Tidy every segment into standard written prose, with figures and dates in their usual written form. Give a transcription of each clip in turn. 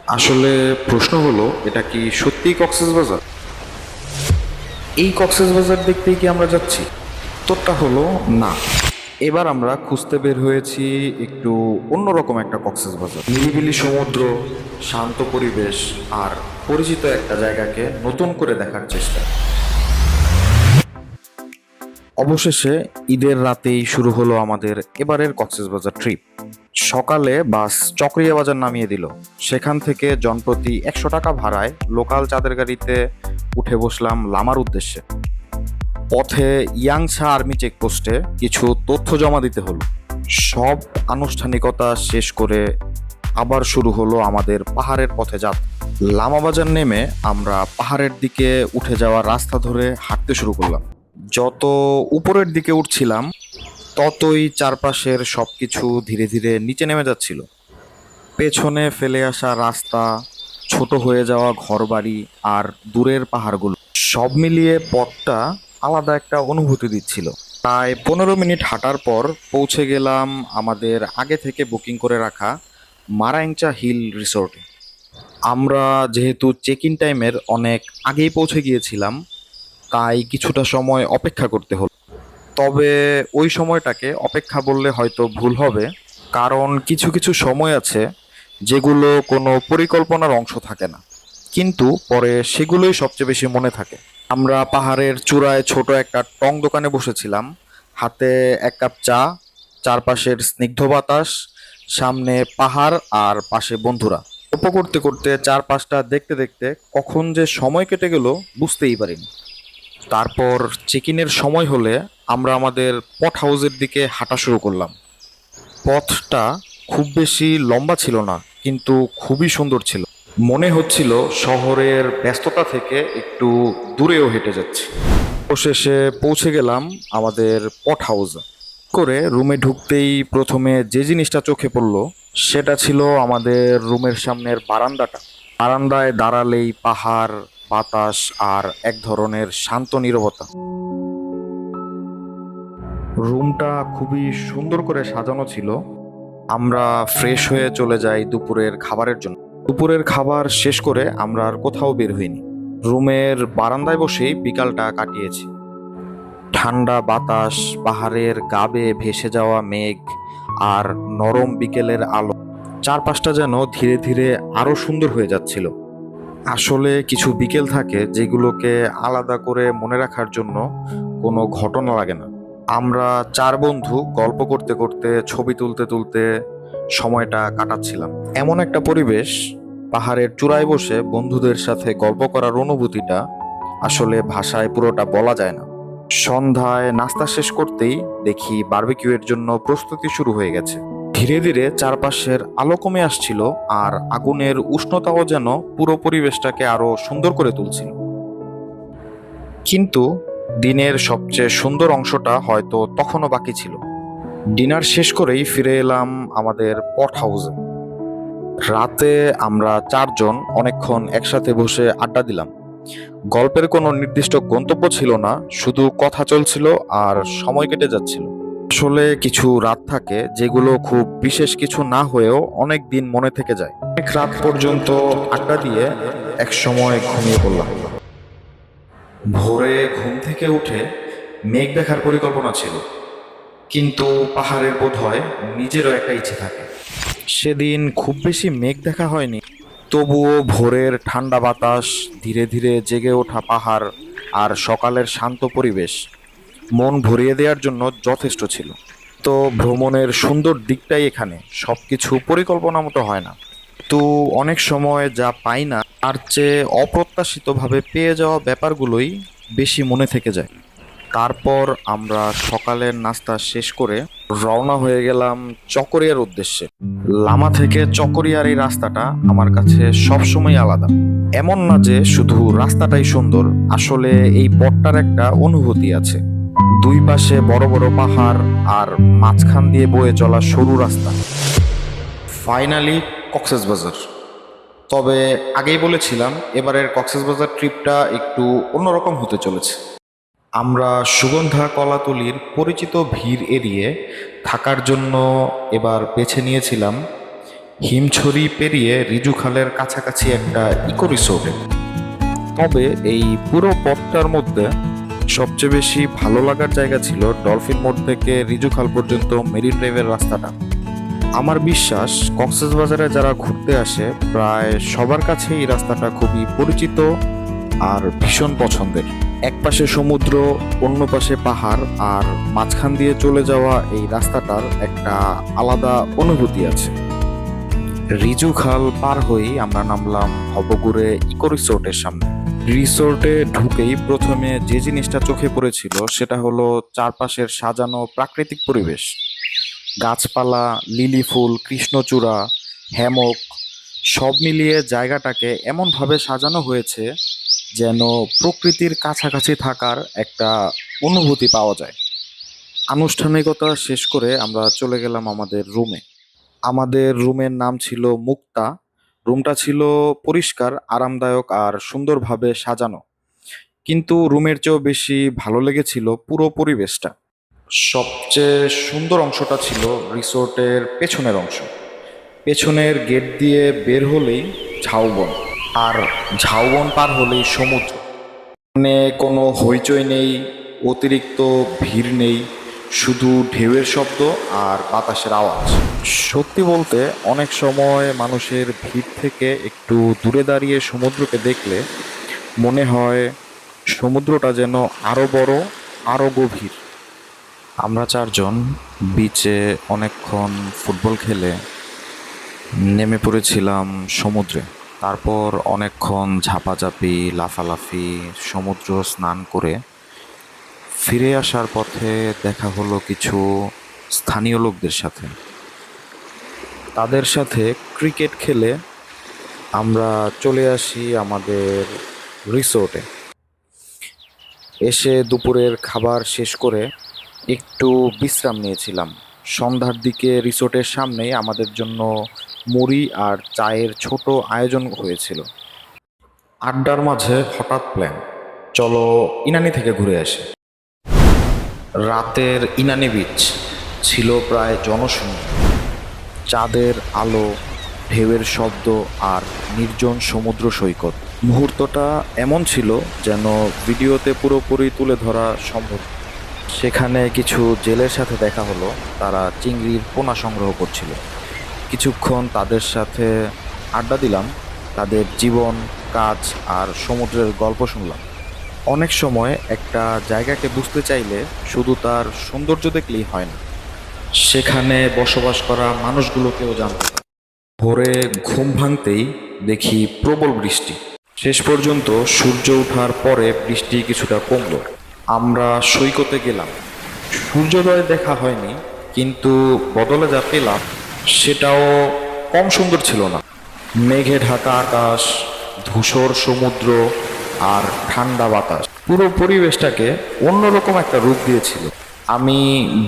আসলে প্রশ্ন হলো, এটা কি সত্যিই কক্সবাজার? এই কক্সবাজার দেখতেই কি আমরা যাচ্ছি? উত্তরটা হলো না। এবার আমরা খুঁজতে বের হয়েছি একটু অন্যরকম একটা কক্সবাজার। নিরিবিলি সমুদ্র, শান্ত পরিবেশ আর পরিচিত একটা জায়গাকে নতুন করে দেখার চেষ্টা। অবশেষে ঈদের রাতেই শুরু হলো আমাদের এবারের কক্সবাজার ট্রিপ। সকালে বাস চকরিয়া বাজার নামিয়ে দিল। সেখান থেকে জনপ্রতি 100 টাকা ভাড়ায় লোকাল চাঁদের গাড়িতে উঠে বসলাম লামার উদ্দেশ্যে। পথে ইয়াংছা আর্মি চেকপোস্টে কিছু তথ্য জমা দিতে হলো। সব আনুষ্ঠানিকতা শেষ করে আবার শুরু হলো আমাদের পাহাড়ের পথে যাত্রা। লামা বাজার নেমে আমরা পাহাড়ের দিকে উঠে যাওয়ার রাস্তা ধরে হাঁটতে শুরু করলাম। যত উপরের দিকে উঠছিলাম ততই চারপাশের সবকিছু ধীরে ধীরে নিচে নেমে যাচ্ছিল। পেছনে ফেলে আসা রাস্তা, ছোট হয়ে যাওয়া ঘরবাড়ি আর দূরের পাহাড়গুলো সব মিলিয়ে পথটা আলাদা একটা অনুভূতি দিচ্ছিল। প্রায় 15 মিনিট হাঁটার পর পৌঁছে গেলাম আমাদের আগে থেকে বুকিং করে রাখা মারাংচা হিল রিসোর্টে। আমরা যেহেতু চেক ইন টাইমের অনেক আগেই পৌঁছে গিয়েছিলাম, তাই কিছুটা সময় অপেক্ষা করতে হলো। তবে ওই সময়টাকে অপেক্ষা বললে হয়তো ভুল হবে, কারণ কিছু কিছু সময় আছে যেগুলো কোনো পরিকল্পনার অংশ থাকে না, কিন্তু পরে সেগুলোই সবচেয়ে বেশি মনে থাকে। আমরা পাহাড়ের চূড়ায় ছোট একটা টং দোকানে বসেছিলাম, হাতে 1 কাপ চা, চারপাশের স্নিগ্ধ বাতাস, সামনে পাহাড় আর পাশে বন্ধুরা। গল্প করতে করতে চারপাশটা দেখতে দেখতে কখন যে সময় কেটে গেল বুঝতেই পারিনি। তারপর চেক ইনের সময় হলে আমরা আমাদের পট হাউসের দিকে হাঁটা শুরু করলাম। পথটা খুব বেশি লম্বা ছিল না, কিন্তু খুবই সুন্দর ছিল। মনে হচ্ছিল শহরের ব্যস্ততা থেকে একটু দূরেও হেঁটে যাচ্ছি। অবশেষে পৌঁছে গেলাম আমাদের পট হাউসে। করে রুমে ঢুকতেই প্রথমে যে জিনিসটা চোখে পড়লো সেটা ছিল আমাদের রুমের সামনের বারান্দাটা। বারান্দায় দাঁড়ালেই পাহাড়, বাতাস আর এক ধরনের শান্ত নীরবতা। রুমটা খুবই সুন্দর করে সাজানো ছিল। আমরা ফ্রেশ হয়ে চলে যাই দুপুরের খাবারের জন্য। দুপুরের খাবার শেষ করে আমরা আর কোথাও বের হইনি। রুমের বারান্দায় বসেই বিকালটা কাটিয়েছি। ঠান্ডা বাতাস, পাহাড়ের গা বেয়ে ভেসে যাওয়া মেঘ আর নরম বিকেলের আলো, চারপাশটা যেন ধীরে ধীরে আরো সুন্দর হয়ে যাচ্ছিল। আসলে কিছু বিকেল থাকে যেগুলোকে আলাদা করে মনে রাখার জন্য কোনো ঘটনা লাগে না। আমরা 4 বন্ধু গল্প করতে করতে, ছবি তুলতে তুলতে সময়টা কাটাচ্ছিলাম। এমন একটা পরিবেশ, পাহাড়ের চূড়ায় বসে বন্ধুদের সাথে গল্প করার অনুভূতিটা আসলে ভাষায় পুরোটা বলা যায় না। সন্ধ্যায় নাস্তা শেষ করতেই দেখি বারবিকিউ এর জন্য প্রস্তুতি শুরু হয়ে গেছে। ধীরে ধীরে চারপাশের আলো কমে আসছিল আর আগুনের উষ্ণতাও যেন পুরো পরিবেশটাকে আরো সুন্দর করে তুলছিল। কিন্তু দিনের সবচেয়ে সুন্দর অংশটা হয়তো তখনও বাকি ছিল। ডিনার শেষ করেই ফিরে এলাম আমাদের পট হাউসে। রাতে আমরা 4 জন অনেকক্ষণ একসাথে বসে আড্ডা দিলাম। গল্পের কোনো নির্দিষ্ট গন্তব্য ছিল না, শুধু কথা চলছিল আর সময় কেটে যাচ্ছিল। আসলে কিছু রাত থাকে যেগুলো খুব বিশেষ কিছু না হয়েও অনেক দিন মনে থেকে যায়। অনেক রাত পর্যন্ত আড্ডা দিয়ে এক সময় ঘুমিয়ে পড়লাম। ভোরে ঘুম থেকে উঠে মেঘ দেখার পরিকল্পনা ছিল, কিন্তু পাহাড়ের বোধহয় নিজেরও একটা ইচ্ছে থাকে। সেদিন খুব বেশি মেঘ দেখা হয়নি, তবুও ভোরের ঠান্ডা বাতাস, ধীরে ধীরে জেগে ওঠা পাহাড় আর সকালের শান্ত পরিবেশ মন ভরিয়ে দেওয়ার জন্য যথেষ্ট ছিল। তো ভ্রমণের সুন্দর দিকটাই এখানে, সবকিছু পরিকল্পনা মতো হয় না, তো অনেক সময় যা পাই না তার চেয়ে অপ্রত্যাশিতভাবে পেয়ে যাওয়া ব্যাপারগুলোই বেশি মনে থেকে যায়। তারপর আমরা সকালের নাস্তা শেষ করে রওনা হয়ে গেলাম চকরিয়ার উদ্দেশ্যে। লামা থেকে চকরিয়ার এই রাস্তাটা আমার কাছে সবসময় আলাদা। এমন না যে শুধু রাস্তাটাই সুন্দর, আসলে এই পথটার একটা অনুভূতি আছে। দুই পাশে বড় বড় পাহাড় আর মাঝখান দিয়ে বয়ে চলা সরু রাস্তা। ফাইনালি কক্সবাজার। তবে আগেই বলেছিলাম এবারের কক্সবাজার ট্রিপটা একটু অন্যরকম হতে চলেছে। আমরা সুগন্ধা কলাতলির পরিচিত ভিড় এড়িয়ে থাকার জন্য এবার বেছে নিয়েছিলাম হিমছড়ি পেরিয়ে রিজু খালের কাছাকাছি একটা ইকো রিসোর্টে। তবে এই পুরো পথটার মধ্যে সবচেয়ে বেশি ভালো লাগার জায়গা ছিল ডলফিন মোড় থেকে রিজু খাল পর্যন্ত মেরিন ড্রাইভের রাস্তাটা। আমার বিশ্বাস কক্সবাজারে যারা ঘুরতে আসে প্রায় সবার কাছে এই রাস্তাটা খুবই পরিচিত আর ভীষণ পছন্দের। এক পাশে সমুদ্র, অন্য পাশে পাহাড়, আর মাঝখান দিয়ে চলে যাওয়া এই রাস্তাটার একটা আলাদা অনুভূতি আছে। রিজু খাল পার হয়েই আমরা নামলাম হবগুড়ে ইকো রিসোর্টের সামনে। রিসোর্টে ঢুকেই প্রথমে যে জিনিসটা চোখে পড়েছিল সেটা হলো চারপাশের সাজানো প্রাকৃতিক পরিবেশ। গাছপালা, লিলি ফুল, কৃষ্ণচূড়া, হ্যামক সব মিলিয়ে জায়গাটাকে এমনভাবে সাজানো হয়েছে যেন প্রকৃতির কাছাকাছি থাকার একটা অনুভূতি পাওয়া যায়। আনুষ্ঠানিকতা শেষ করে আমরা চলে গেলাম আমাদের রুমে। আমাদের রুমের নাম ছিল মুক্তা। রুমটা ছিল পরিষ্কার, আরামদায়ক আর সুন্দরভাবে সাজানো। কিন্তু রুমের চেয়েও বেশি ভালো লেগেছিল পুরো পরিবেশটা। সবচেয়ে সুন্দর অংশটা ছিল রিসোর্টের পেছনের অংশ। পেছনের গেট দিয়ে বের হলেই ঝাউবন, আর ঝাউবন পার হলেই সমুদ্র। মানে কোনো হইচই নেই, অতিরিক্ত ভিড় নেই, শুধু ঢেউয়ের শব্দ আর বাতাসের আওয়াজ। সত্যি বলতে অনেক সময় মানুষের ভিড় থেকে একটু দূরে দাঁড়িয়ে সমুদ্রকে দেখলে মনে হয় সমুদ্রটা যেন আরো বড়, আরো গভীর। আমরা চারজন বিচে অনেকক্ষণ ফুটবল খেলে নেমে পড়েছিলাম সমুদ্রে। তারপর অনেকক্ষণ ঝাপাঝাপি, লাফালাফি, সমুদ্র স্নান করে ফিরে আসার পথে দেখা হলো কিছু স্থানীয় লোকদের সাথে। তাদের সাথে ক্রিকেট খেলে আমরা চলে আসি আমাদের রিসোর্টে। এসে দুপুরের খাবার শেষ করে একটু বিশ্রাম নিয়েছিলাম। সন্ধ্যার দিকে রিসোর্টের সামনেই আমাদের জন্য মুড়ি আর চায়ের ছোট আয়োজন হয়েছিল। আড্ডার মাঝে হঠাৎ প্ল্যান, চলো ইনানি থেকে ঘুরে আসি। রাতের ইনানি বিচ ছিল প্রায় জনশূন্য। চাঁদের আলো, ঢেউয়ের শব্দ আর নির্জন সমুদ্র সৈকত। মুহূর্তটা এমন ছিল যেন ভিডিওতে পুরোপুরি তুলে ধরা সম্ভব। সেখানে কিছু জেলের সাথে দেখা হলো, তারা চিংড়ির পোনা সংগ্রহ করছিল। কিছুক্ষণ তাদের সাথে আড্ডা দিলাম, তাদের জীবন, কাজ আর সমুদ্রের গল্প শুনলাম। অনেক সময় একটা জায়গাকে বুঝতে চাইলে শুধু তার সৌন্দর্য দেখলেই হয় না, সেখানে বসবাস করা মানুষগুলোকেও জানতে হয়। ভোরে ঘুম ভাঙতেই দেখি প্রবল বৃষ্টি। শেষ পর্যন্ত সূর্য ওঠার পরে বৃষ্টি কিছুটা কমলো। আমরা সৈকতে গেলাম। সূর্যোদয় দেখা হয়নি, কিন্তু বদলে যা পেলাম সেটাও কম সুন্দর ছিল না। মেঘে ঢাকা আকাশ, ধূসর সমুদ্র আর ঠান্ডা বাতাস পুরো পরিবেশটাকে অন্যরকম একটা রূপ দিয়েছিল। আমি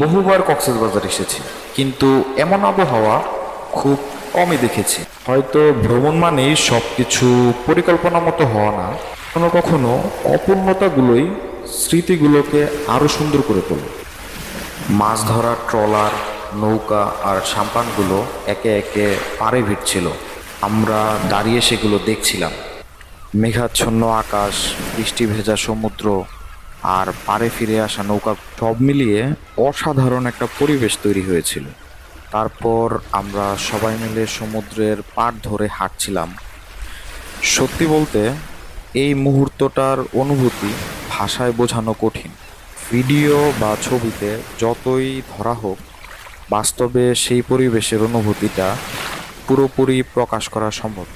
বহুবার কক্সবাজার এসেছি, কিন্তু এমন আবহাওয়া খুব কমই দেখেছি। হয়তো ভ্রমণ মানেই সব কিছু পরিকল্পনা মতো হওয়া না, কখনো কখনো অপূর্ণতাগুলোই স্মৃতিগুলোকে আরো সুন্দর করে তোলে। মাছ ধরার ট্রলার, নৌকা আর সাম্পানগুলো একে একে পাড়ে ভিড়ছিল। আমরা দাঁড়িয়ে সেগুলো দেখছিলাম। মেঘাচ্ছন্ন আকাশ, বৃষ্টি ভেজা সমুদ্র আর পাড়ে ফিরে আসা নৌকা সব মিলিয়ে অসাধারণ একটা পরিবেশ তৈরি হয়েছিল। তারপর আমরা সবাই মিলে সমুদ্রের পাড় ধরে হাঁটছিলাম। সত্যি বলতে এই মুহূর্তটার অনুভূতি ভাষায় বোঝানো কঠিন। ভিডিও বা ছবিতে যতই ধরা হোক, বাস্তবে সেই পরিবেশের অনুভূতিটা পুরোপুরি প্রকাশ করা সম্ভব।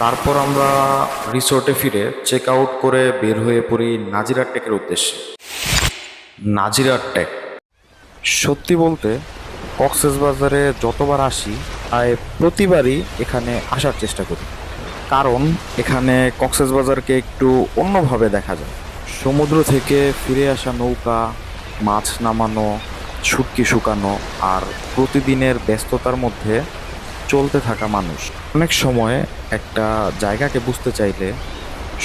তারপর আমরা রিসোর্টে ফিরে চেক আউট করে বের হয়ে পড়ি নাজিরার টেকের উদ্দেশ্যে। নাজিরার টেক, সত্যি বলতে কক্সবাজারে যতবার আসি প্রায় প্রতিবারই এখানে আসার চেষ্টা করি, কারণ এখানে কক্সবাজারকে একটু অন্যভাবে দেখা যায়। সমুদ্র থেকে ফিরে আসা নৌকা, মাছ নামানো, শুটকি শুকানো আর প্রতিদিনের ব্যস্ততার মধ্যে চলতে থাকা মানুষ। অনেক সময় একটা জায়গাকে বুঝতে চাইলে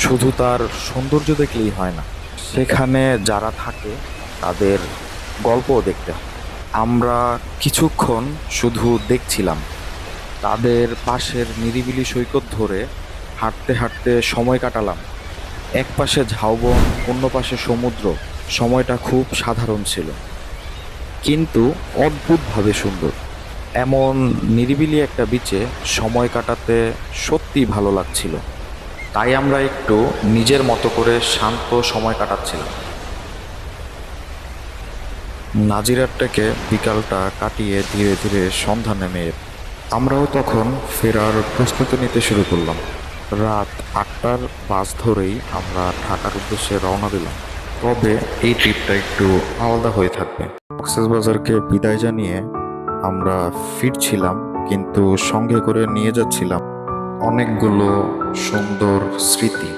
শুধু তার সৌন্দর্য দেখলেই হয় না, সেখানে যারা থাকে তাদের গল্পও দেখতে হয়। আমরা কিছুক্ষণ শুধু দেখছিলাম, তাদের পাশের নিরিবিলি সৈকত ধরে হাঁটতে হাঁটতে সময় কাটালাম। এক পাশে ঝাউবন, অন্য পাশে সমুদ্র। সময়টা খুব সাধারণ ছিল, কিন্তু অদ্ভুতভাবে সুন্দর। এমন নিরিবিলি একটা বিচে সময় কাটাতে সত্যি ভালো লাগছিল। তাই আমরা একটু নিজের মতো করে শান্ত সময় কাটাচ্ছিলাম। নাজিরার থেকে বিকালটা কাটিয়ে ধীরে ধীরে সন্ধ্যা নেমে এলো। আমরাও তখন ফেরার প্রস্তুতি নিতে শুরু করলাম। রাত 8টার বাস ধরেই আমরা ঢাকার উদ্দেশ্যে রওনা দিলাম। তবে এই ট্রিপটা একটু আলাদা হয়ে থাকবে। কক্সবাজারকে বিদায় জানিয়ে আমরা ফিরছিলাম, কিন্তু সঙ্গে করে নিয়ে যাচ্ছিলাম অনেকগুলো সুন্দর স্মৃতি।